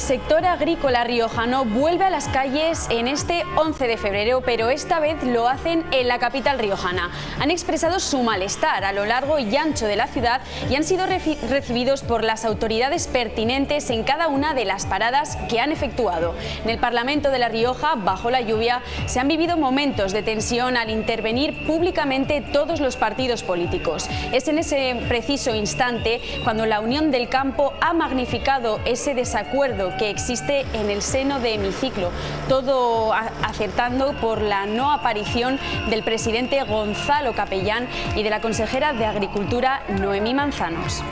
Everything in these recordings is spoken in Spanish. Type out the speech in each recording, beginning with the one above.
sector agrícola riojano vuelve a las calles en este 11 de febrero, pero esta vez lo hacen en la capital riojana. Han expresado su malestar a lo largo y ancho de la ciudad y han sido recibidos por las autoridades pertinentes en cada una de las paradas que han efectuado. En el Parlamento de La Rioja, bajo la lluvia, se han vivido momentos de tensión al intervenir públicamente todos los partidos políticos. Es en ese preciso instante cuando la Unión del Campo ha magnificado ese desacuerdo que existe en el seno de Hemiciclo, todo acertando por la no aparición del presidente Gonzalo Capellán y de la consejera de Agricultura Noemí Manzanos.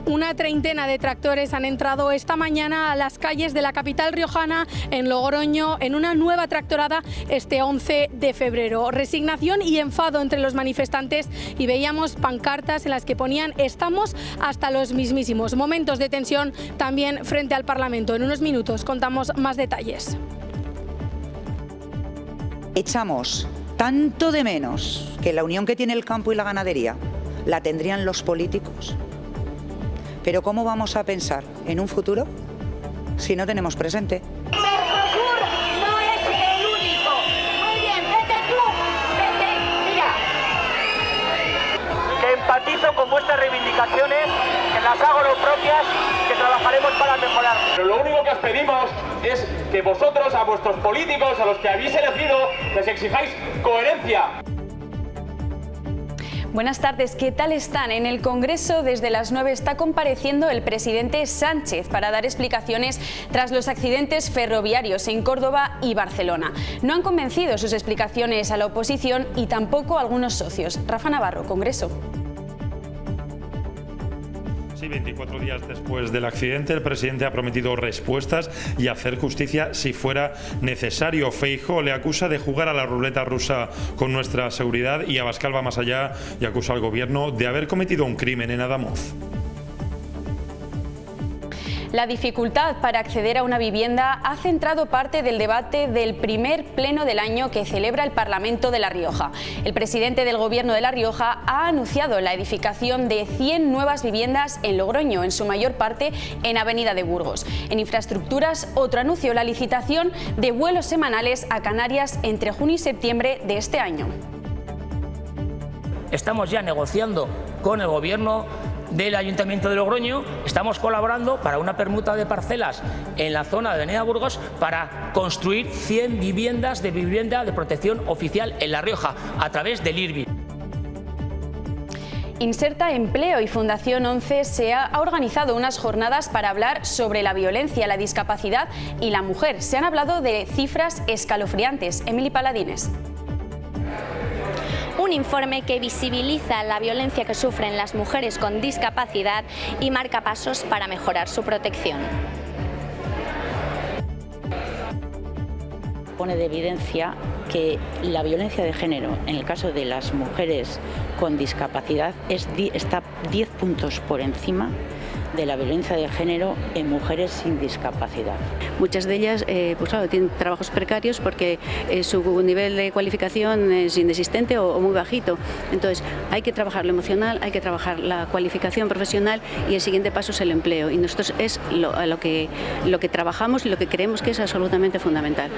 Una treintena de tractores han entrado esta mañana a las calles de la capital riojana, en Logroño, en una nueva tractorada este 11 de febrero. Resignación y enfado entre los manifestantes y veíamos pancartas en las que ponían "estamos hasta los mismísimos". Momentos de tensión también frente al Parlamento. En unos minutos contamos más detalles. Echamos tanto de menos que la unión que tiene el campo y la ganadería la tendrían los políticos. Pero ¿cómo vamos a pensar en un futuro si no tenemos presente? Mercosur no es el único. Muy bien, vete tú, vete, mira. Que empatizo con vuestras reivindicaciones, que las hago lo propias, que trabajaremos para mejorar. Pero lo único que os pedimos es que vosotros, a vuestros políticos, a los que habéis elegido, les exijáis coherencia. Buenas tardes, ¿qué tal están? En el Congreso desde las 9 está compareciendo el presidente Sánchez para dar explicaciones tras los accidentes ferroviarios en Córdoba y Barcelona. No han convencido sus explicaciones a la oposición y tampoco a algunos socios. Rafa Navarro, Congreso. Sí, 24 días después del accidente, el presidente ha prometido respuestas y hacer justicia si fuera necesario. Feijóo le acusa de jugar a la ruleta rusa con nuestra seguridad y Abascal va más allá y acusa al gobierno de haber cometido un crimen en Adamuz. La dificultad para acceder a una vivienda ha centrado parte del debate del primer pleno del año que celebra el Parlamento de La Rioja. El presidente del Gobierno de La Rioja ha anunciado la edificación de 100 nuevas viviendas en Logroño, en su mayor parte en Avenida de Burgos. En infraestructuras, otro anunció la licitación de vuelos semanales a Canarias entre junio y septiembre de este año. Estamos ya negociando con el Gobierno del Ayuntamiento de Logroño, estamos colaborando para una permuta de parcelas en la zona de Avenida Burgos para construir 100 viviendas de vivienda de protección oficial en La Rioja a través del IRBI. Inserta Empleo y Fundación 11 se ha organizado unas jornadas para hablar sobre la violencia, la discapacidad y la mujer. Se han hablado de cifras escalofriantes. Emily Paladines. Un informe que visibiliza la violencia que sufren las mujeres con discapacidad y marca pasos para mejorar su protección. Pone de evidencia que la violencia de género, en el caso de las mujeres con discapacidad, está 10 puntos por encima de la violencia de género en mujeres sin discapacidad. Muchas de ellas pues claro, tienen trabajos precarios porque su nivel de cualificación es inexistente o muy bajito. Entonces hay que trabajar lo emocional, hay que trabajar la cualificación profesional y el siguiente paso es el empleo. Y nosotros es lo que trabajamos y lo que creemos que es absolutamente fundamental.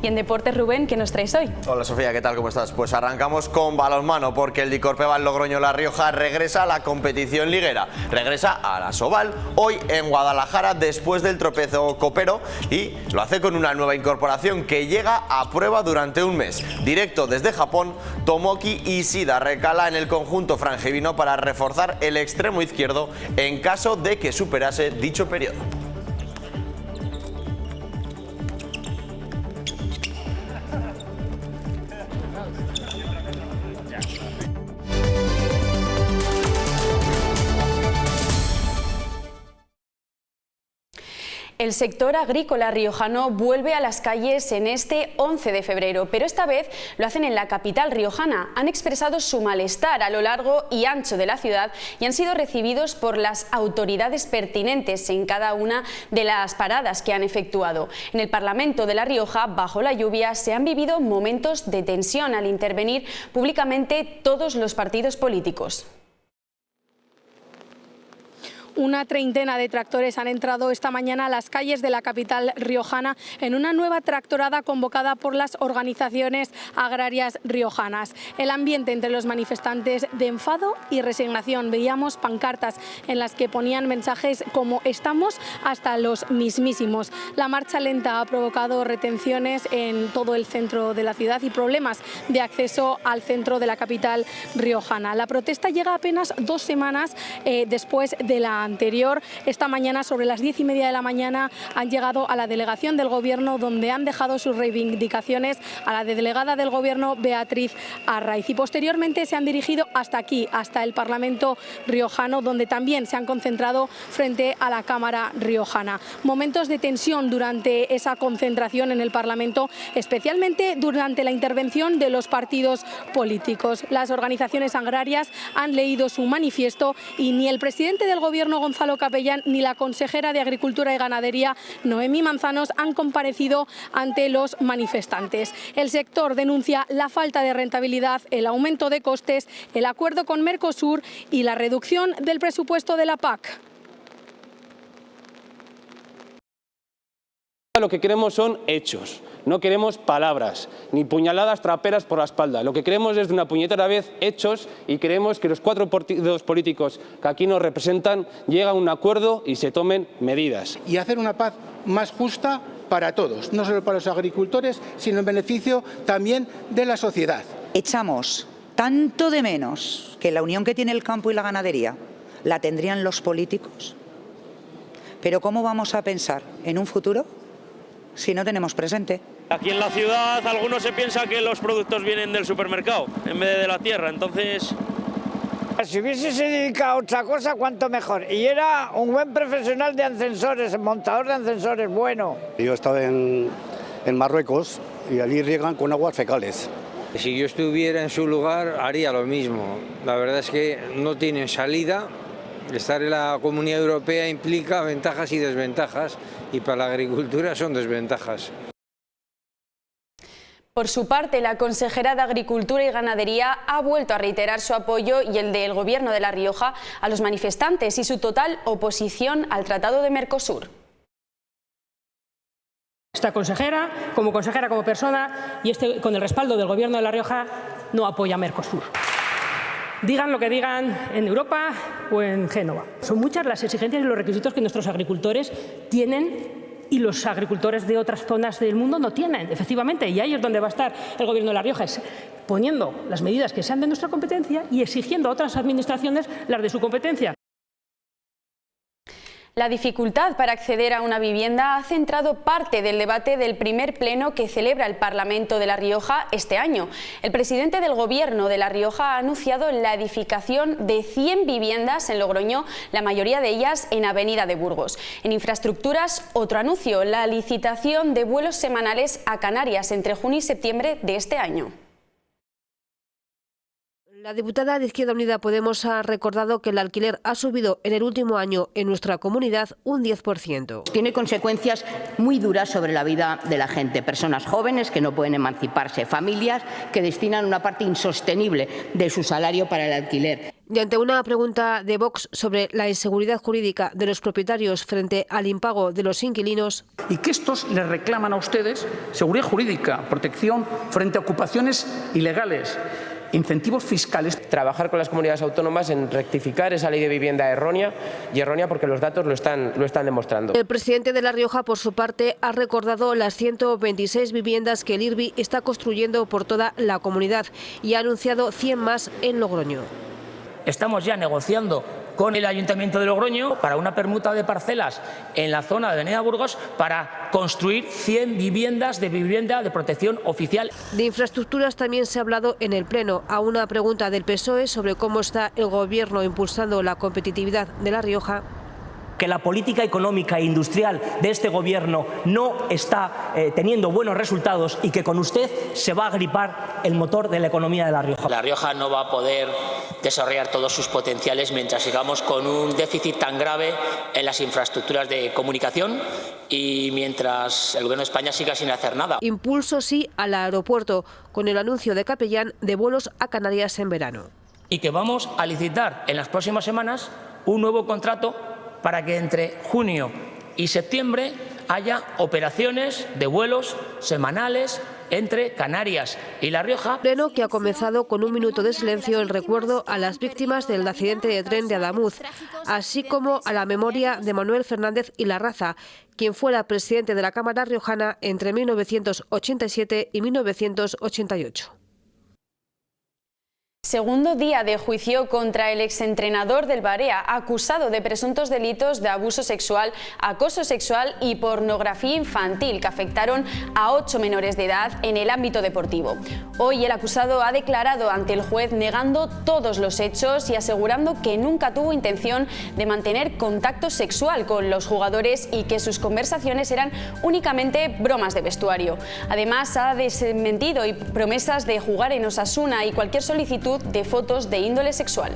Y en deportes, Rubén, ¿qué nos traes hoy? Hola Sofía, ¿qué tal? ¿Cómo estás? Pues arrancamos con balonmano porque el Dicorpebal Logroño La Rioja regresa a la competición liguera, regresa a la Sobal hoy en Guadalajara después del tropiezo copero y lo hace con una nueva incorporación que llega a prueba durante un mes. Directo desde Japón, Tomoki Ishida recala en el conjunto frangivino para reforzar el extremo izquierdo en caso de que superase dicho periodo. El sector agrícola riojano vuelve a las calles en este 11 de febrero, pero esta vez lo hacen en la capital riojana. Han expresado su malestar a lo largo y ancho de la ciudad y han sido recibidos por las autoridades pertinentes en cada una de las paradas que han efectuado. En el Parlamento de La Rioja, bajo la lluvia, se han vivido momentos de tensión al intervenir públicamente todos los partidos políticos. Una treintena de tractores han entrado esta mañana a las calles de la capital riojana en una nueva tractorada convocada por las organizaciones agrarias riojanas. El ambiente entre los manifestantes de enfado y resignación. Veíamos pancartas en las que ponían mensajes como "estamos hasta los mismísimos". La marcha lenta ha provocado retenciones en todo el centro de la ciudad y problemas de acceso al centro de la capital riojana. La protesta llega apenas 2 semanas después de la anterior. Esta mañana, sobre las 10:30 de la mañana, han llegado a la delegación del Gobierno, donde han dejado sus reivindicaciones a la delegada del Gobierno, Beatriz Arraiz, y posteriormente se han dirigido hasta aquí, hasta el Parlamento riojano, donde también se han concentrado frente a la Cámara riojana. Momentos de tensión durante esa concentración en el Parlamento, especialmente durante la intervención de los partidos políticos. Las organizaciones agrarias han leído su manifiesto y ni el presidente del Gobierno, Gonzalo Capellán, ni la consejera de Agricultura y Ganadería, Noemí Manzanos, han comparecido ante los manifestantes. El sector denuncia la falta de rentabilidad, el aumento de costes, el acuerdo con Mercosur y la reducción del presupuesto de la PAC. Lo que queremos son hechos, no queremos palabras, ni puñaladas traperas por la espalda. Lo que queremos es, de una puñetera vez, hechos, y queremos que los 4 partidos políticos que aquí nos representan lleguen a un acuerdo y se tomen medidas. Y hacer una paz más justa para todos, no solo para los agricultores, sino en beneficio también de la sociedad. Echamos tanto de menos que la unión que tiene el campo y la ganadería la tendrían los políticos. Pero ¿cómo vamos a pensar en un futuro si no tenemos presente? Aquí en la ciudad algunos se piensa que los productos vienen del supermercado en vez de la tierra, entonces... Si hubiese dedicado a otra cosa, cuanto mejor. Y era un buen profesional de ascensores, montador de ascensores, bueno. Yo he estado en Marruecos y allí riegan con aguas fecales. Si yo estuviera en su lugar haría lo mismo. La verdad es que no tienen salida. Estar en la Comunidad Europea implica ventajas y desventajas, y para la agricultura son desventajas. Por su parte, la consejera de Agricultura y Ganadería ha vuelto a reiterar su apoyo y el del Gobierno de La Rioja a los manifestantes y su total oposición al Tratado de Mercosur. Esta consejera, como persona, y con el respaldo del Gobierno de La Rioja, no apoya Mercosur. Digan lo que digan en Europa o en Génova. Son muchas las exigencias y los requisitos que nuestros agricultores tienen y los agricultores de otras zonas del mundo no tienen, efectivamente. Y ahí es donde va a estar el Gobierno de La Rioja, poniendo las medidas que sean de nuestra competencia y exigiendo a otras administraciones las de su competencia. La dificultad para acceder a una vivienda ha centrado parte del debate del primer pleno que celebra el Parlamento de La Rioja este año. El presidente del Gobierno de La Rioja ha anunciado la edificación de 100 viviendas en Logroño, la mayoría de ellas en Avenida de Burgos. En infraestructuras, otro anuncio, la licitación de vuelos semanales a Canarias entre junio y septiembre de este año. La diputada de Izquierda Unida Podemos ha recordado que el alquiler ha subido en el último año en nuestra comunidad un 10%. Tiene consecuencias muy duras sobre la vida de la gente. Personas jóvenes que no pueden emanciparse, familias que destinan una parte insostenible de su salario para el alquiler. Y ante una pregunta de Vox sobre la inseguridad jurídica de los propietarios frente al impago de los inquilinos. Y que estos les reclaman a ustedes seguridad jurídica, protección frente a ocupaciones ilegales, incentivos fiscales. Trabajar con las comunidades autónomas en rectificar esa ley de vivienda errónea porque los datos lo están demostrando. El presidente de La Rioja, por su parte, ha recordado las 126 viviendas que el IRBI está construyendo por toda la comunidad y ha anunciado 100 más en Logroño. Estamos ya negociando con el Ayuntamiento de Logroño para una permuta de parcelas en la zona de Avenida Burgos para construir 100 viviendas de protección oficial. De infraestructuras también se ha hablado en el Pleno. A una pregunta del PSOE sobre cómo está el Gobierno impulsando la competitividad de La Rioja. que la política económica e industrial de este Gobierno no está teniendo buenos resultados y que con usted se va a gripar el motor de la economía de La Rioja. La Rioja no va a poder desarrollar todos sus potenciales mientras sigamos con un déficit tan grave en las infraestructuras de comunicación y mientras el Gobierno de España siga sin hacer nada. Impulso sí al aeropuerto, con el anuncio de Capellán de vuelos a Canarias en verano. Y que vamos a licitar en las próximas semanas un nuevo contrato para que entre junio y septiembre haya operaciones de vuelos semanales entre Canarias y La Rioja. Pleno que ha comenzado con un minuto de silencio en recuerdo a las víctimas del accidente de tren de Adamuz, así como a la memoria de Manuel Fernández y Larraza, quien fuera presidente de la Cámara Riojana entre 1987 y 1988. Segundo día de juicio contra el exentrenador del Barea, acusado de presuntos delitos de abuso sexual, acoso sexual y pornografía infantil que afectaron a 8 menores de edad en el ámbito deportivo. Hoy el acusado ha declarado ante el juez negando todos los hechos y asegurando que nunca tuvo intención de mantener contacto sexual con los jugadores y que sus conversaciones eran únicamente bromas de vestuario. Además, ha desmentido promesas de jugar en Osasuna y cualquier solicitud de fotos de índole sexual.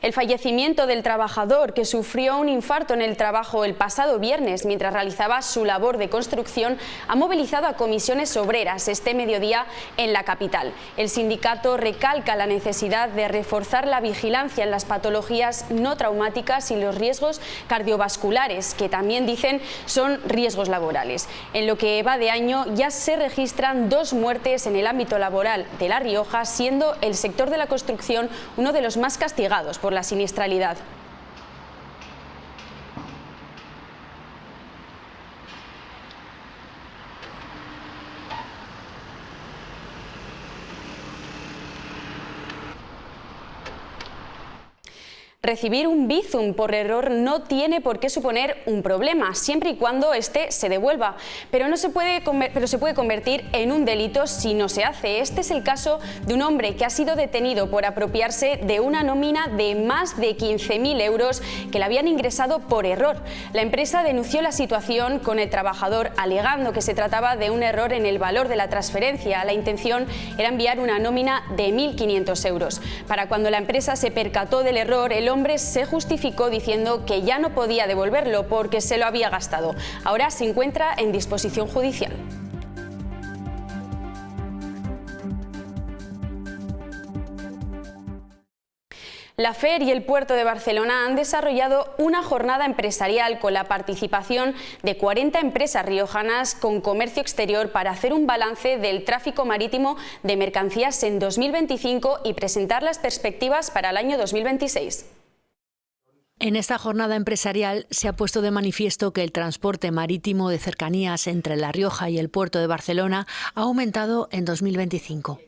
El fallecimiento del trabajador que sufrió un infarto en el trabajo el pasado viernes mientras realizaba su labor de construcción ha movilizado a comisiones obreras este mediodía en la capital. El sindicato recalca la necesidad de reforzar la vigilancia en las patologías no traumáticas y los riesgos cardiovasculares, que también dicen son riesgos laborales. En lo que va de año ya se registran 2 muertes en el ámbito laboral de La Rioja, siendo el sector de la construcción uno de los más castigados por la siniestralidad. Recibir un bizum por error no tiene por qué suponer un problema, siempre y cuando éste se devuelva, pero se puede convertir en un delito si no se hace. Este es el caso de un hombre que ha sido detenido por apropiarse de una nómina de más de 15.000 euros que le habían ingresado por error. La empresa denunció la situación con el trabajador, alegando que se trataba de un error en el valor de la transferencia. La intención era enviar una nómina de 1.500 euros. Para cuando la empresa se percató del error, el hombre se justificó diciendo que ya no podía devolverlo porque se lo había gastado. Ahora se encuentra en disposición judicial. La FER y el Puerto de Barcelona han desarrollado una jornada empresarial con la participación de 40 empresas riojanas con comercio exterior para hacer un balance del tráfico marítimo de mercancías en 2025 y presentar las perspectivas para el año 2026. En esta jornada empresarial se ha puesto de manifiesto que el transporte marítimo de cercanías entre La Rioja y el Puerto de Barcelona ha aumentado en 2025.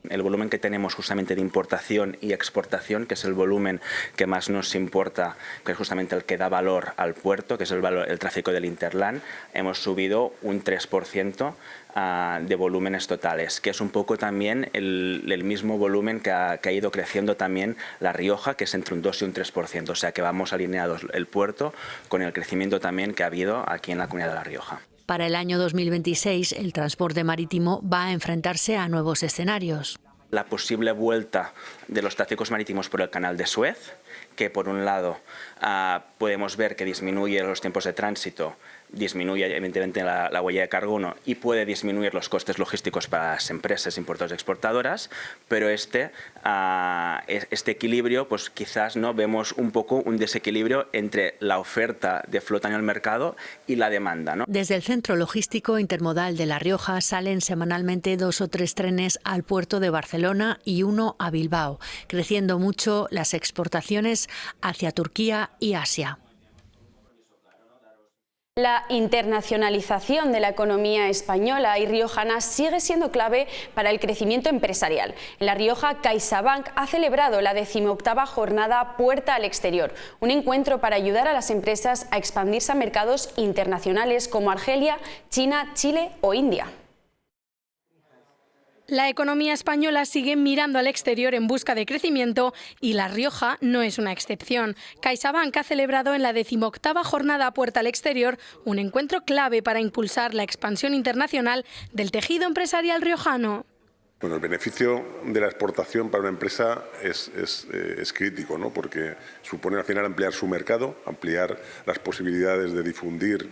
El volumen que tenemos justamente de importación y exportación, que es el volumen que más nos importa, que es justamente el que da valor al puerto, que es el tráfico del Interland, hemos subido un 3% de volúmenes totales, que es un poco también el mismo volumen que ha ido creciendo también La Rioja, que es entre un 2 y un 3%, o sea que vamos alineados el puerto con el crecimiento también que ha habido aquí en la Comunidad de La Rioja. Para el año 2026, el transporte marítimo va a enfrentarse a nuevos escenarios. La posible vuelta de los tráficos marítimos por el canal de Suez, que por un lado podemos ver que disminuye los tiempos de tránsito, disminuye evidentemente la huella de carbono y puede disminuir los costes logísticos para las empresas importadoras y exportadoras, pero este equilibrio, pues quizás no vemos un poco un desequilibrio entre la oferta de flota en el mercado y la demanda, ¿no? Desde el centro logístico intermodal de La Rioja salen semanalmente 2 o 3 trenes al puerto de Barcelona y 1 a Bilbao, creciendo mucho las exportaciones hacia Turquía y Asia. La internacionalización de la economía española y riojana sigue siendo clave para el crecimiento empresarial. En La Rioja, CaixaBank ha celebrado la 18ª jornada Puerta al Exterior, un encuentro para ayudar a las empresas a expandirse a mercados internacionales como Argelia, China, Chile o India. La economía española sigue mirando al exterior en busca de crecimiento y La Rioja no es una excepción. CaixaBank ha celebrado en la 18ª jornada Puerta al Exterior un encuentro clave para impulsar la expansión internacional del tejido empresarial riojano. Bueno, el beneficio de la exportación para una empresa es crítico, ¿no? Porque supone al final ampliar su mercado, ampliar las posibilidades de difundir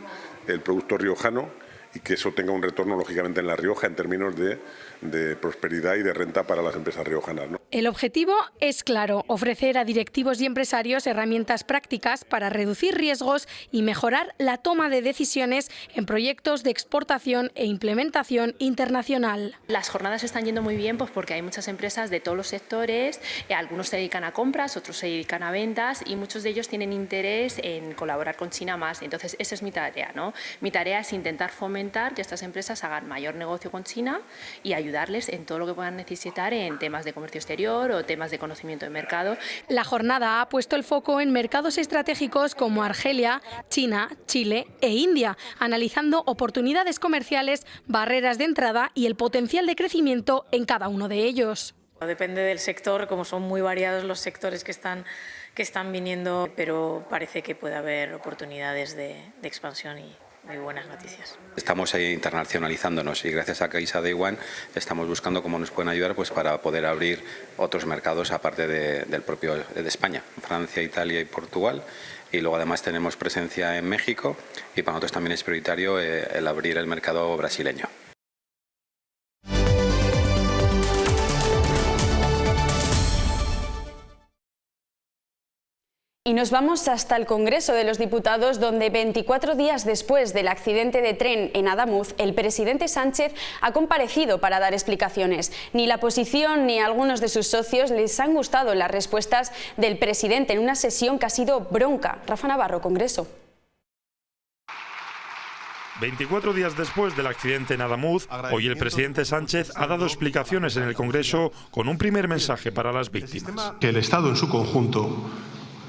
el producto riojano y que eso tenga un retorno, lógicamente, en La Rioja en términos de prosperidad y de renta para las empresas riojanas, ¿no? El objetivo es claro, ofrecer a directivos y empresarios herramientas prácticas para reducir riesgos y mejorar la toma de decisiones en proyectos de exportación e implementación internacional. Las jornadas están yendo muy bien pues porque hay muchas empresas de todos los sectores, algunos se dedican a compras, otros se dedican a ventas y muchos de ellos tienen interés en colaborar con China más. Entonces, esa es mi tarea, ¿no? Mi tarea es intentar fomentar que estas empresas hagan mayor negocio con China y ayudarles en todo lo que puedan necesitar en temas de comercio exterior o temas de conocimiento de mercado. La jornada ha puesto el foco en mercados estratégicos como Argelia, China, Chile e India, analizando oportunidades comerciales, barreras de entrada y el potencial de crecimiento en cada uno de ellos. Depende del sector, como son muy variados los sectores que están viniendo, pero parece que puede haber oportunidades de expansión y muy buenas noticias. Estamos internacionalizándonos y gracias a Caixa Day One estamos buscando cómo nos pueden ayudar pues para poder abrir otros mercados aparte del propio de España, Francia, Italia y Portugal. Y luego además tenemos presencia en México y para nosotros también es prioritario el abrir el mercado brasileño. Y nos vamos hasta el Congreso de los Diputados, donde 24 días después del accidente de tren en Adamuz, el presidente Sánchez ha comparecido para dar explicaciones. Ni la oposición ni algunos de sus socios les han gustado las respuestas del presidente en una sesión que ha sido bronca. Rafa Navarro, Congreso. 24 días después del accidente en Adamuz, hoy el presidente Sánchez ha dado explicaciones en el Congreso con un primer mensaje para las víctimas. Que el Estado en su conjunto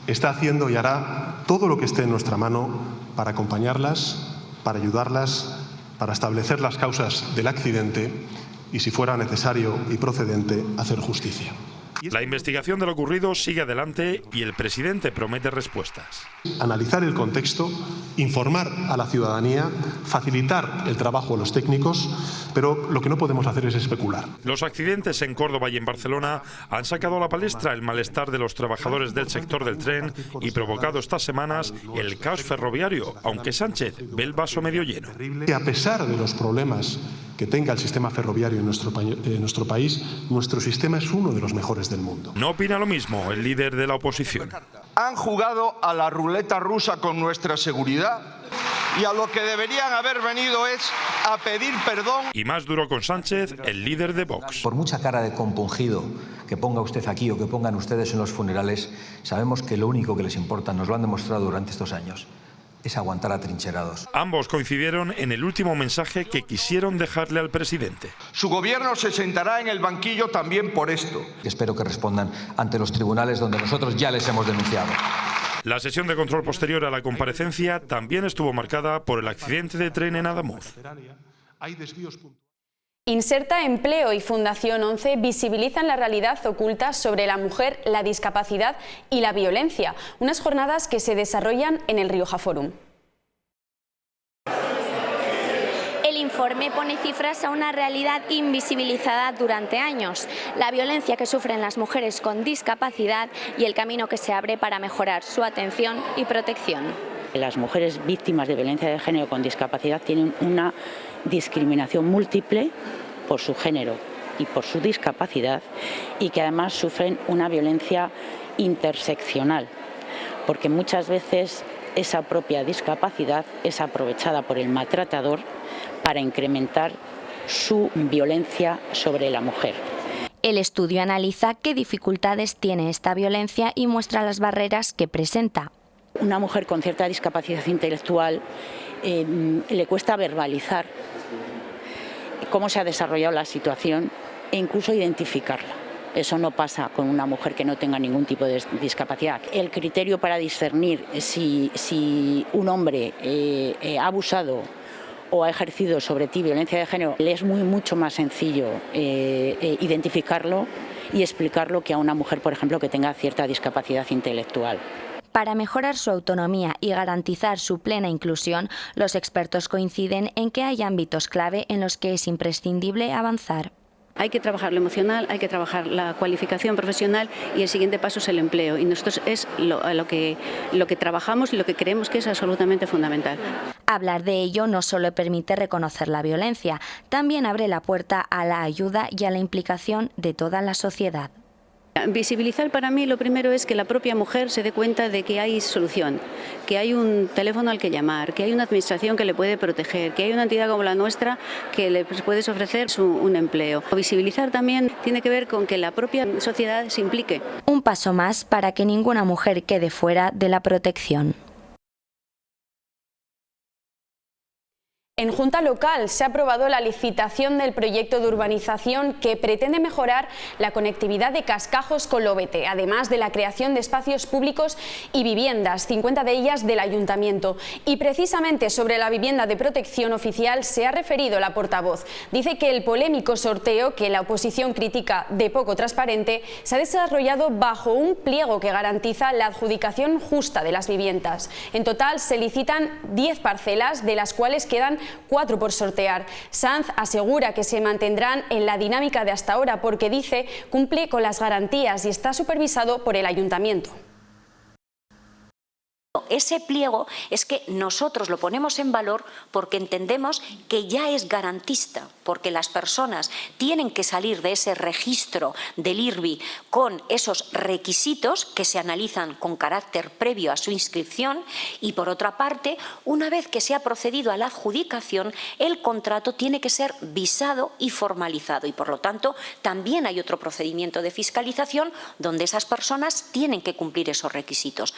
está haciendo y hará todo lo que esté en nuestra mano para acompañarlas, para ayudarlas, para establecer las causas del accidente y, si fuera necesario y procedente, hacer justicia. La investigación de lo ocurrido sigue adelante y el presidente promete respuestas. Analizar el contexto, informar a la ciudadanía, facilitar el trabajo a los técnicos, pero lo que no podemos hacer es especular. Los accidentes en Córdoba y en Barcelona han sacado a la palestra el malestar de los trabajadores del sector del tren y provocado estas semanas el caos ferroviario, aunque Sánchez ve el vaso medio lleno. Que a pesar de los problemas que tenga el sistema ferroviario en nuestro país, nuestro sistema es uno de los mejores del mundo. No opina lo mismo el líder de la oposición. Han jugado a la ruleta rusa con nuestra seguridad y a lo que deberían haber venido es a pedir perdón. Y más duro con Sánchez, el líder de Vox. Por mucha cara de compungido que ponga usted aquí o que pongan ustedes en los funerales, sabemos que lo único que les importa, nos lo han demostrado durante estos años, es aguantar atrincherados. Ambos coincidieron en el último mensaje que quisieron dejarle al presidente. Su gobierno se sentará en el banquillo también por esto. Espero que respondan ante los tribunales donde nosotros ya les hemos denunciado. La sesión de control posterior a la comparecencia también estuvo marcada por el accidente de tren en Adamuz. Inserta Empleo y Fundación 11 visibilizan la realidad oculta sobre la mujer, la discapacidad y la violencia. Unas jornadas que se desarrollan en el Rioja Forum. El informe pone cifras a una realidad invisibilizada durante años, la violencia que sufren las mujeres con discapacidad y el camino que se abre para mejorar su atención y protección. Las mujeres víctimas de violencia de género con discapacidad tienen una discriminación múltiple por su género y por su discapacidad y que además sufren una violencia interseccional, porque muchas veces esa propia discapacidad es aprovechada por el maltratador para incrementar su violencia sobre la mujer. El estudio analiza qué dificultades tiene esta violencia y muestra las barreras que presenta. Una mujer con cierta discapacidad intelectual le cuesta verbalizar cómo se ha desarrollado la situación e incluso identificarla. Eso no pasa con una mujer que no tenga ningún tipo de discapacidad. El criterio para discernir si un hombre ha abusado o ha ejercido sobre ti violencia de género, le es mucho más sencillo identificarlo y explicarlo que a una mujer, por ejemplo, que tenga cierta discapacidad intelectual. Para mejorar su autonomía y garantizar su plena inclusión, los expertos coinciden en que hay ámbitos clave en los que es imprescindible avanzar. Hay que trabajar lo emocional, hay que trabajar la cualificación profesional y el siguiente paso es el empleo. Y nosotros es lo que trabajamos y lo que creemos que es absolutamente fundamental. Hablar de ello no solo permite reconocer la violencia, también abre la puerta a la ayuda y a la implicación de toda la sociedad. Visibilizar para mí lo primero es que la propia mujer se dé cuenta de que hay solución, que hay un teléfono al que llamar, que hay una administración que le puede proteger, que hay una entidad como la nuestra que le puedes ofrecer un empleo. Visibilizar también tiene que ver con que la propia sociedad se implique. Un paso más para que ninguna mujer quede fuera de la protección. En Junta Local se ha aprobado la licitación del proyecto de urbanización que pretende mejorar la conectividad de Cascajos con Lobete, además de la creación de espacios públicos y viviendas, 50 de ellas del Ayuntamiento. Y precisamente sobre la vivienda de protección oficial se ha referido la portavoz. Dice que el polémico sorteo, que la oposición critica de poco transparente, se ha desarrollado bajo un pliego que garantiza la adjudicación justa de las viviendas. En total se licitan 10 parcelas, de las cuales quedan 4 por sortear. Sanz asegura que se mantendrán en la dinámica de hasta ahora porque dice cumple con las garantías y está supervisado por el Ayuntamiento. Ese pliego es que nosotros lo ponemos en valor porque entendemos que ya es garantista, porque las personas tienen que salir de ese registro del IRBI con esos requisitos que se analizan con carácter previo a su inscripción y, por otra parte, una vez que se ha procedido a la adjudicación, el contrato tiene que ser visado y formalizado y, por lo tanto, también hay otro procedimiento de fiscalización donde esas personas tienen que cumplir esos requisitos.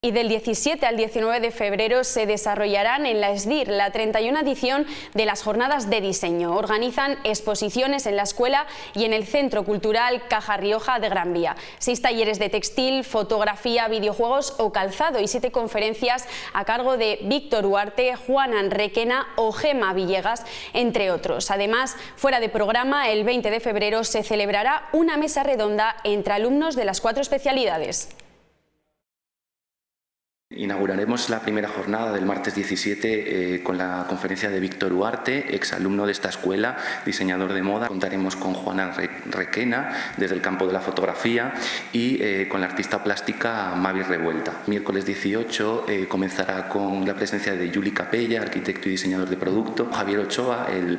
Y del 17 al 19 de febrero se desarrollarán en la ESDIR la 31 edición de las Jornadas de Diseño. Organizan exposiciones en la escuela y en el Centro Cultural Caja Rioja de Gran Vía. 6 talleres de textil, fotografía, videojuegos o calzado y 7 conferencias a cargo de Víctor Huarte, Juana Requena o Gema Villegas, entre otros. Además, fuera de programa, el 20 de febrero se celebrará una mesa redonda entre alumnos de las 4 especialidades. Inauguraremos la primera jornada del martes 17 con la conferencia de Víctor Huarte, exalumno de esta escuela, diseñador de moda. Contaremos con Juana Requena desde el campo de la fotografía y con la artista plástica Mavi Revuelta. Miércoles 18 comenzará con la presencia de Yuli Capella, arquitecto y diseñador de producto, Javier Ochoa, el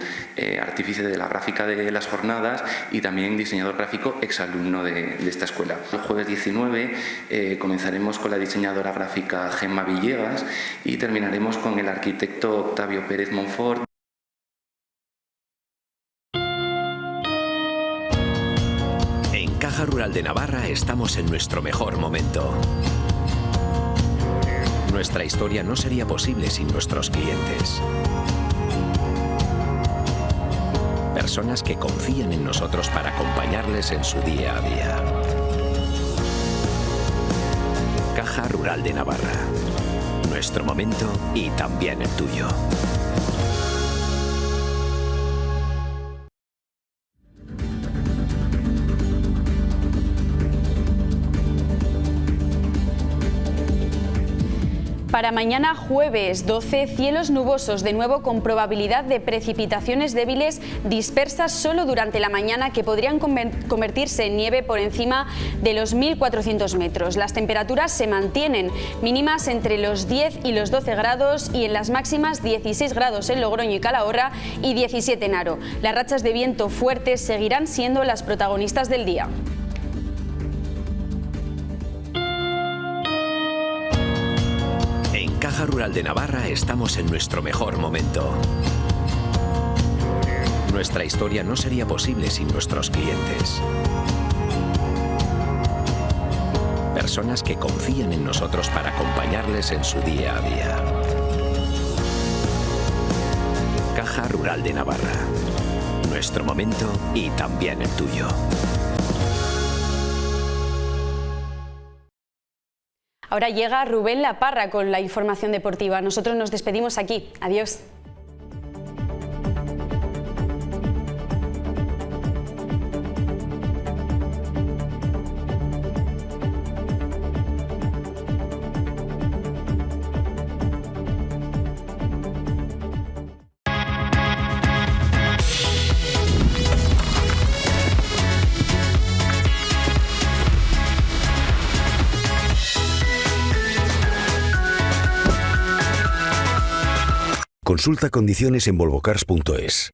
artífice de la gráfica de las jornadas y también diseñador gráfico, exalumno de esta escuela. El jueves 19 comenzaremos con la diseñadora gráfica Gema Villegas y terminaremos con el arquitecto Octavio Pérez Monfort. En Caja Rural de Navarra estamos en nuestro mejor momento. Nuestra historia no sería posible sin nuestros clientes. Personas que confían en nosotros para acompañarles en su día a día. Caja Rural de Navarra. Nuestro momento y también el tuyo. Para mañana jueves 12, cielos nubosos de nuevo con probabilidad de precipitaciones débiles dispersas solo durante la mañana que podrían convertirse en nieve por encima de los 1.400 metros. Las temperaturas se mantienen mínimas entre los 10 y los 12 grados y en las máximas 16 grados en Logroño y Calahorra y 17 en Haro. Las rachas de viento fuertes seguirán siendo las protagonistas del día. En Caja Rural de Navarra estamos en nuestro mejor momento. Nuestra historia no sería posible sin nuestros clientes. Personas que confían en nosotros para acompañarles en su día a día. Caja Rural de Navarra. Nuestro momento y también el tuyo. Ahora llega Rubén La Parra con la información deportiva. Nosotros nos despedimos aquí. Adiós. Consulta condiciones en volvocars.es.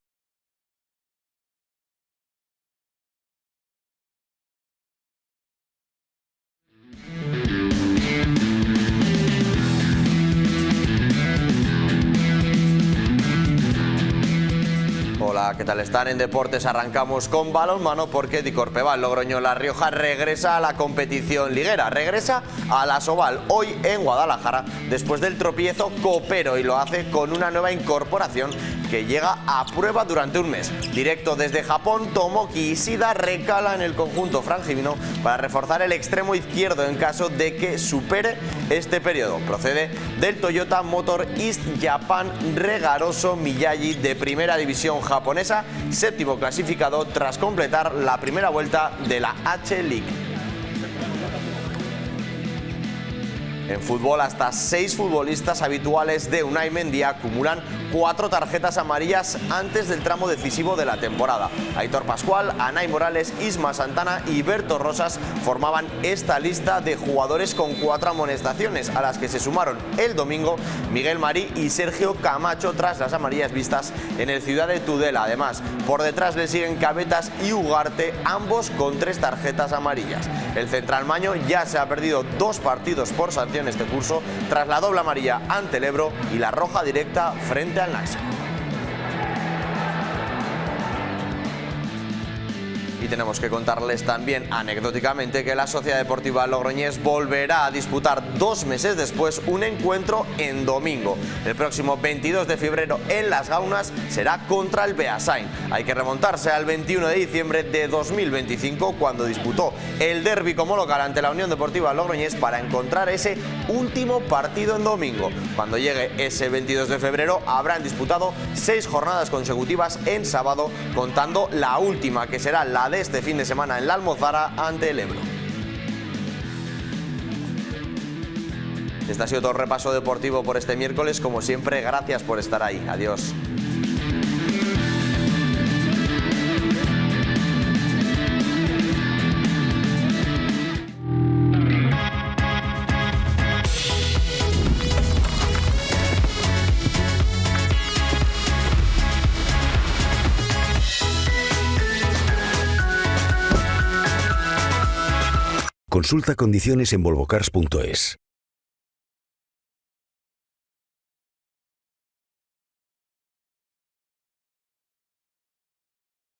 Hola, ¿qué tal están? En Deportes arrancamos con balonmano porque Dicorpebal Logroño La Rioja regresa a la competición liguera, regresa a la Asobal hoy en Guadalajara después del tropiezo copero y lo hace con una nueva incorporación que llega a prueba durante un mes. Directo desde Japón, Tomoki Ishida recala en el conjunto frangivino para reforzar el extremo izquierdo en caso de que supere este periodo. Procede del Toyota Motor East Japan Regaroso Miyagi de primera división japonesa, séptimo clasificado tras completar la primera vuelta de la H-League. En fútbol, hasta 6 futbolistas habituales de Unai Mendy acumulan 4 tarjetas amarillas antes del tramo decisivo de la temporada. Aitor Pascual, Anay Morales, Isma Santana y Berto Rosas formaban esta lista de jugadores con 4 amonestaciones, a las que se sumaron el domingo Miguel Marí y Sergio Camacho tras las amarillas vistas en el Ciudad de Tudela. Además, por detrás le siguen Cabetas y Ugarte, ambos con 3 tarjetas amarillas. El central maño ya se ha perdido 2 partidos por sanción este curso tras la doble amarilla ante el Ebro y la roja directa frente al Naxo. Y tenemos que contarles también anecdóticamente que la Sociedad Deportiva Logroñés volverá a disputar 2 meses después un encuentro en domingo. El próximo 22 de febrero en Las Gaunas será contra el Beasain. Hay que remontarse al 21 de diciembre de 2025 cuando disputó el derbi como local ante la Unión Deportiva Logroñés para encontrar ese último partido en domingo. Cuando llegue ese 22 de febrero habrán disputado 6 jornadas consecutivas en sábado, contando la última que será la de este fin de semana en la Almozara ante el Ebro. Este ha sido todo el repaso deportivo por este miércoles. Como siempre, gracias por estar ahí. Adiós. Consulta condiciones en volvocars.es.